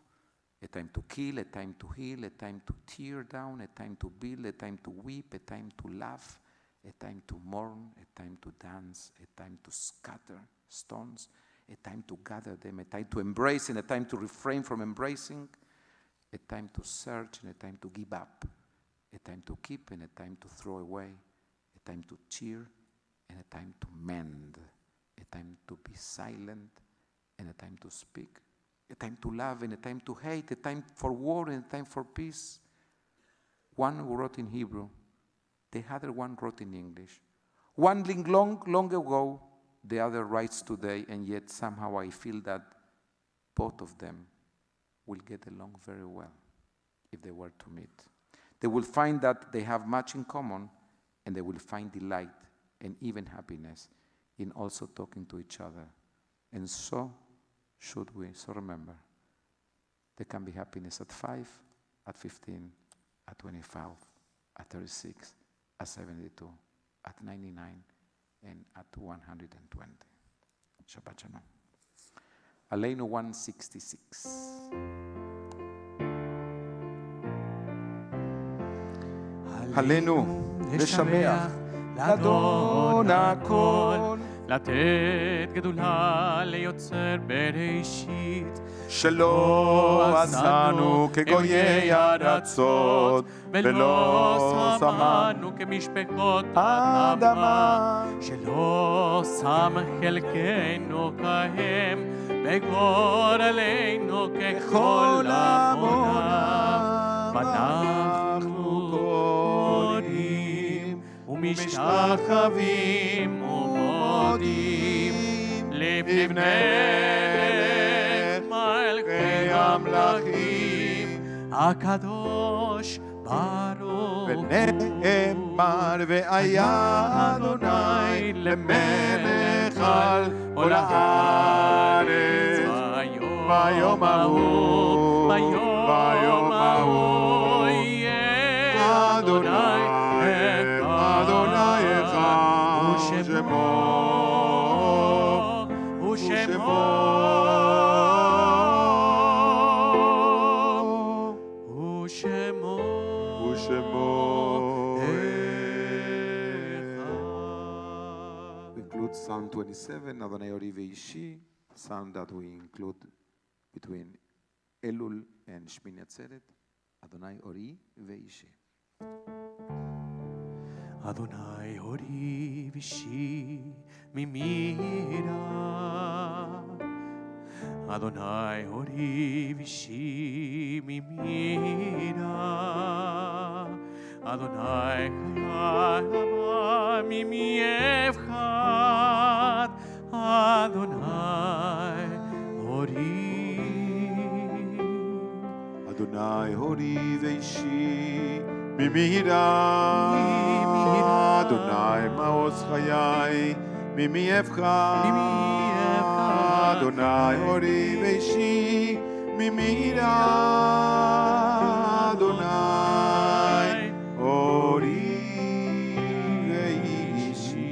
a time to kill, a time to heal, a time to tear down, a time to build, a time to weep, a time to laugh, a time to mourn, a time to dance, a time to scatter stones, a time to gather them, a time to embrace and a time to refrain from embracing, a time to search and a time to give up, a time to keep and a time to throw away, a time to cheer and a time to mend, a time to be silent and a time to speak, a time to love and a time to hate, a time for war and a time for peace. One wrote in Hebrew, the other one wrote in English. One long ago, the other writes today, and yet somehow I feel that both of them will get along very well if they were to meet. They will find that they have much in common, and they will find delight and even happiness in also talking to each other. And so should we. So remember, there can be happiness at 5, at 15, at 25, at 36, at 72, at 99, and at 120. Shabbat Shalom. Aleinu 166. עלינו לשבח לאדון הכל, לתת גדולה ליוצר בראשית, שלא עשנו כגויי ארצות, ולא שמנו כמשפחות האדמה, שלא שם חלקנו כהם, וגורלנו ככל עמונה, ואנחנו קוראים ומשתחווים ומודים לפני מלכי המלכים הקדוש ברוך הוא. ונאמר והיה אדוני למלך על כל הארץ, ביום ההוא, ביום ההוא יהיה אדוני אחד ושמו include Psalm 27, Adonai Ori Veishi, Psalm that we include between Elul and Shmini Atzeret, Adonai Ori Veishi. Adonai Ori Vishi Mimira, Adonai Ori Vishi Mimira, Adonai Chayama Mimi Evchad, Adonai Ori, Adonai Hori Veishi Mimira, Adonai Maoz Chayai Mimi Evchad, Adonai Hori Veishi Mimira, Adonai Hori Veishi.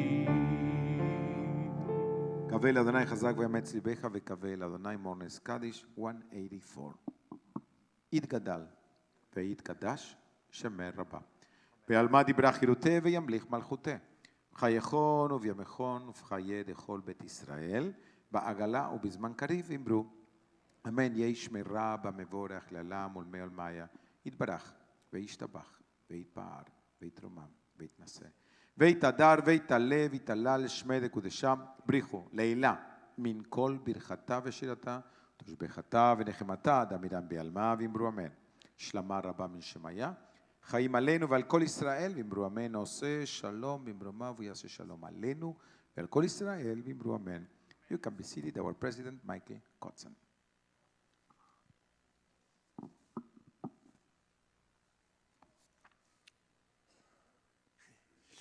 קווה אל אדוני חזק ואמץ ליבך, וקווה אל אדוני מורנס קדיש 184. יתגדל ויתקדש שמר רבה. ועל מה דיברה חירותה וימליך מלכותה. בחייכון ובימיכון ובחיי דכל בית ישראל, בעגלה ובזמן קריב אמרו. אמן יהי שמרה במבורך לעולם ולמי עולמיה. יתברך וישתבח ויתפאר ויתרומם ויתנשא. ויתהדר ויתעלה ויתהלל שמי דקודשם בריחו לעילה מן כל ברכתה ושירתה תושבחתה ונחמתה דמירם בעלמה ואמרו אמן. שלמה רבה מן שמיה חיים עלינו ועל כל ישראל ואמרו אמן. עושה שלום במרומיו ויעשה שלום עלינו ועל כל ישראל ואמרו אמן. You can be seated, our President Mikey Kotzen.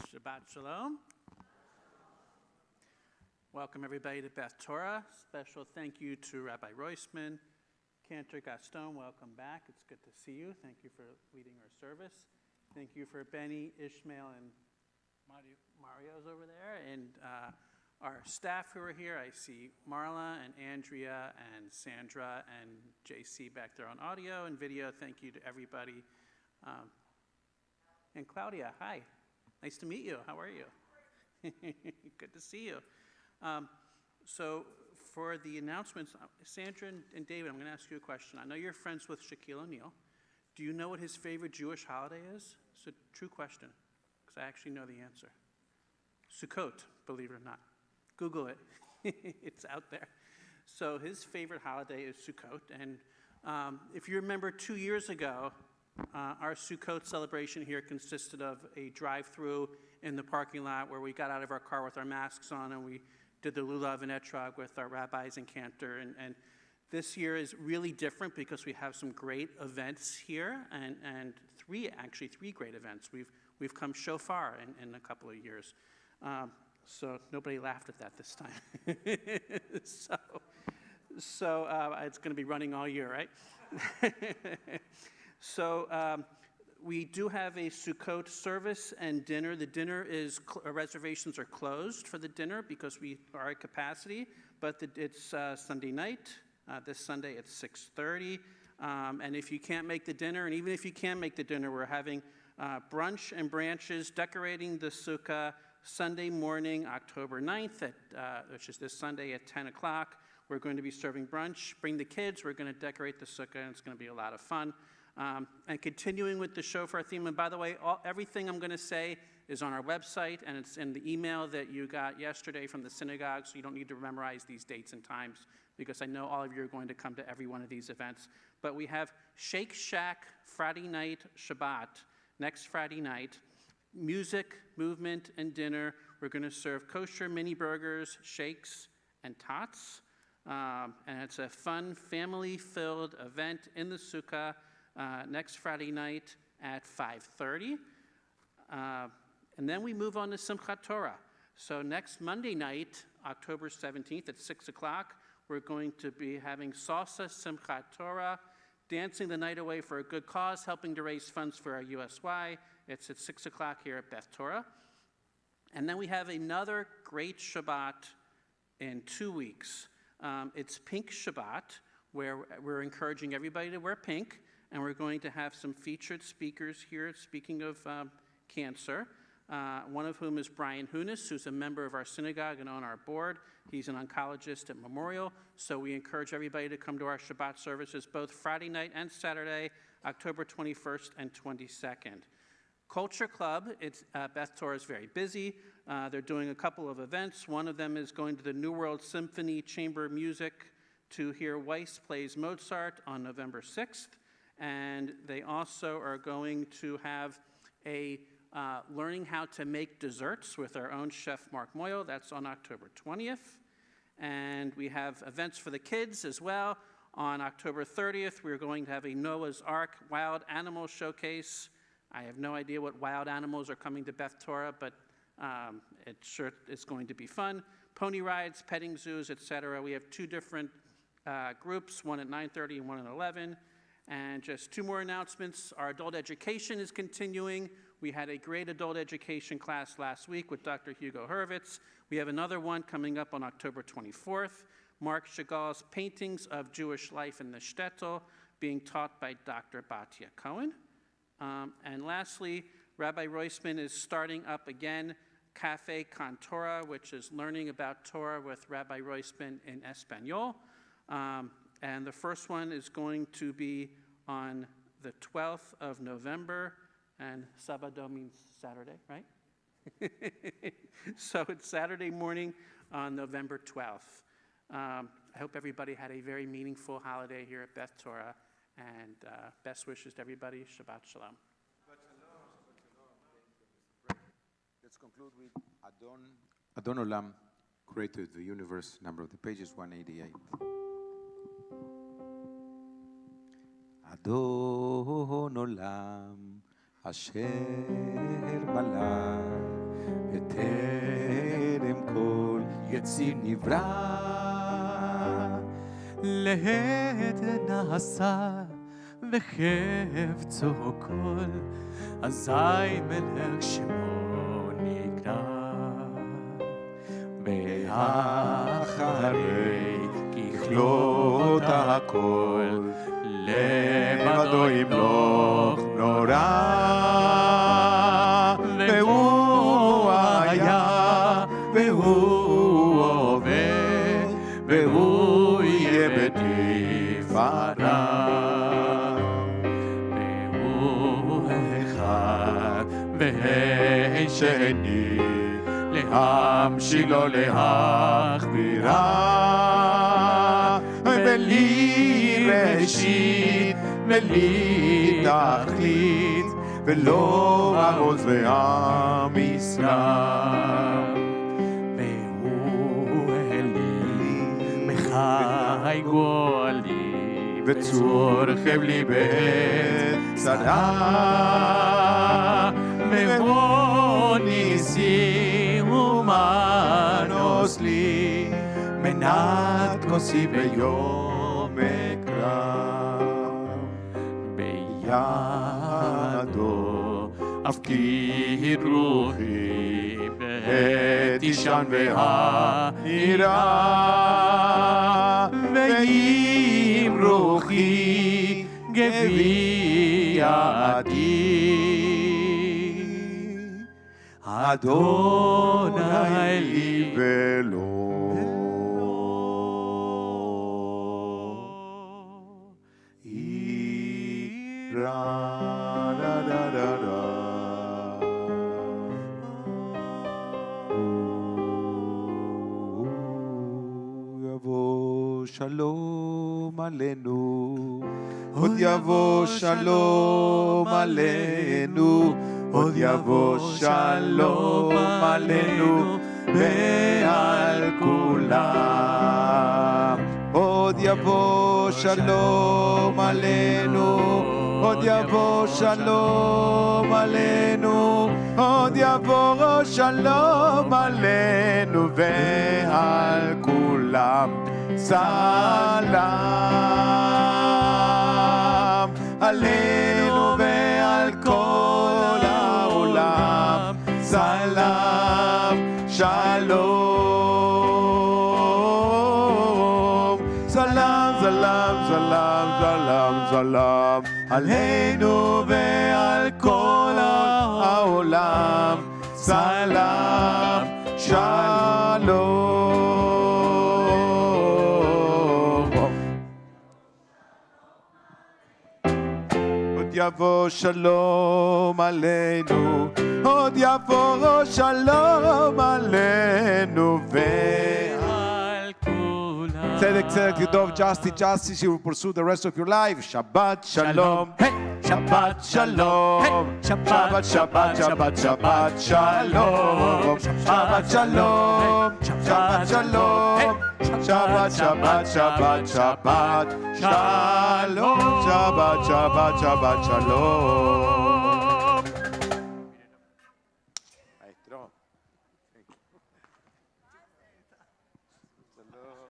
Shabbat Shalom. Welcome everybody to Beth Torah. Special thank you to Rabbi Roisman, Cantor Gaston. Welcome back. It's good to see you. Thank you for leading our service. Thank you for Benny, Ishmael, and Mario's over there. And our staff who are here. I see Marla and Andrea and Sandra and JC back there on audio and video. Thank you to everybody. And Claudia, hi. Nice to meet you. How are you? Good to see you. So for the announcements, Sandra and David, I'm going to ask you a question. I know you're friends with Shaquille O'Neal. Do you know what his favorite Jewish holiday is? It's a true question, because I actually know the answer. Sukkot, believe it or not. Google it. It's out there. So his favorite holiday is Sukkot. And if you remember 2 years ago, our Sukkot celebration here consisted of a drive-through in the parking lot where we got out of our car with our masks on and we did the Lulav and Etrog with our rabbis and cantor. And this year is really different because we have some great events here and three great events. We've come shofar in a couple of years. So nobody laughed at that this time. So it's going to be running all year, right? So we do have a Sukkot service and dinner. The dinner is, reservations are closed for the dinner because we are at capacity, but it's Sunday night. This Sunday at 6:30. And if you can't make the dinner, and even if you can make the dinner, we're having brunch and branches, decorating the sukkah, Sunday morning, October 9th, which is this Sunday at 10 o'clock. We're going to be serving brunch. Bring the kids. We're going to decorate the sukkah, and it's going to be a lot of fun. And continuing with the shofar theme, and by the way, everything I'm going to say is on our website, and it's in the email that you got yesterday from the synagogue, so you don't need to memorize these dates and times, because I know all of you are going to come to every one of these events. But we have Shake Shack Friday night Shabbat, next Friday night. Music, movement, and dinner. We're going to serve kosher mini burgers, shakes, and tots. And it's a fun, family-filled event in the sukkah next Friday night at 5:30. And then we move on to Simchat Torah. So next Monday night, October 17th at 6 o'clock, we're going to be having salsa Simchat Torah, dancing the night away for a good cause, helping to raise funds for our USY. It's at 6 o'clock here at Beth Torah. And then we have another great Shabbat in 2 weeks. It's Pink Shabbat, where we're encouraging everybody to wear pink, and we're going to have some featured speakers here, speaking of cancer, one of whom is Brian Hunis, who's a member of our synagogue and on our board. He's an oncologist at Memorial, so we encourage everybody to come to our Shabbat services both Friday night and Saturday, October 21st and 22nd. Culture Club, Beth Torah is very busy. They're doing a couple of events. One of them is going to the New World Symphony Chamber Music to hear Weiss plays Mozart on November 6th. And they also are going to have a learning how to make desserts with our own chef Mark Moyle. That's on October 20th. And we have events for the kids as well. On October 30th, we're going to have a Noah's Ark Wild Animal Showcase. I have no idea what wild animals are coming to Beth Torah, but it sure is going to be fun. Pony rides, petting zoos, etc. We have two different groups, one at 9:30 and one at 11. And just two more announcements. Our adult education is continuing. We had a great adult education class last week with Dr. Hugo Hurwitz. We have another one coming up on October 24th. Mark Chagall's Paintings of Jewish Life in the Shtetl, being taught by Dr. Batya Cohen. And lastly, Rabbi Roisman is starting up again Cafe Con Torah, which is learning about Torah with Rabbi Roisman in Espanol. And the first one is going to be on the 12th of November, and Sabado means Saturday, right? So it's Saturday morning on November 12th. I hope everybody had a very meaningful holiday here at Beth Torah, and best wishes to everybody. Shabbat Shalom. Let's conclude with Adon Olam, creator of the universe, number of the pages 188. Adon Olam, Asher Balai, B'terem kol Yetzir Nivra, לעת נעשה וחפצו כל, אזי מלך שמו נקרא. ואחרי ככלות הכל, לבדו ימלוך נורא. והוא היה, והוא עובד, והוא יהיה בתפארה. ואין שני, להמשיל לא להכבירה, בלי ראשית בלי תכלית, ולא העוז והמשרה. והוא אלי מחי גואלי, וצור חבלי בעת צרה, מבוא ניסי ומנוס לי, מנת כוסי ביום אקרא. בידו אבקיר רוחי, ותישן והיראה, ואם רוחי גביעתי, אדוני לי ולא יבוא שלום עלינו, עוד יבוא שלום עלינו, עוד יבוא שלום עלינו ועל כולם. עוד יבוא שלום עלינו, עוד יבוא שלום עלינו, עוד יבוא שלום עלינו ועל כולם. סלם עלינו ועל כל העולם, סלם שלום, סלם סלם סלם סלם סלם עלינו ועל כל העולם, סלם שלום. יבוא שלום עלינו, עוד יבוא שלום עלינו ועל כולם. צדק צדק ידוב, justice justice, you will pursue the rest of your life. Shabbat shalom, hey, Shabbat shalom, Shabbat Shabbat Shabbat Shabbat shalom, Shabbat shalom, Shabbat shalom, Shabbat Shabbat Shabbat Shabbat shalom, Shabbat Shabbat Shabbat shalom.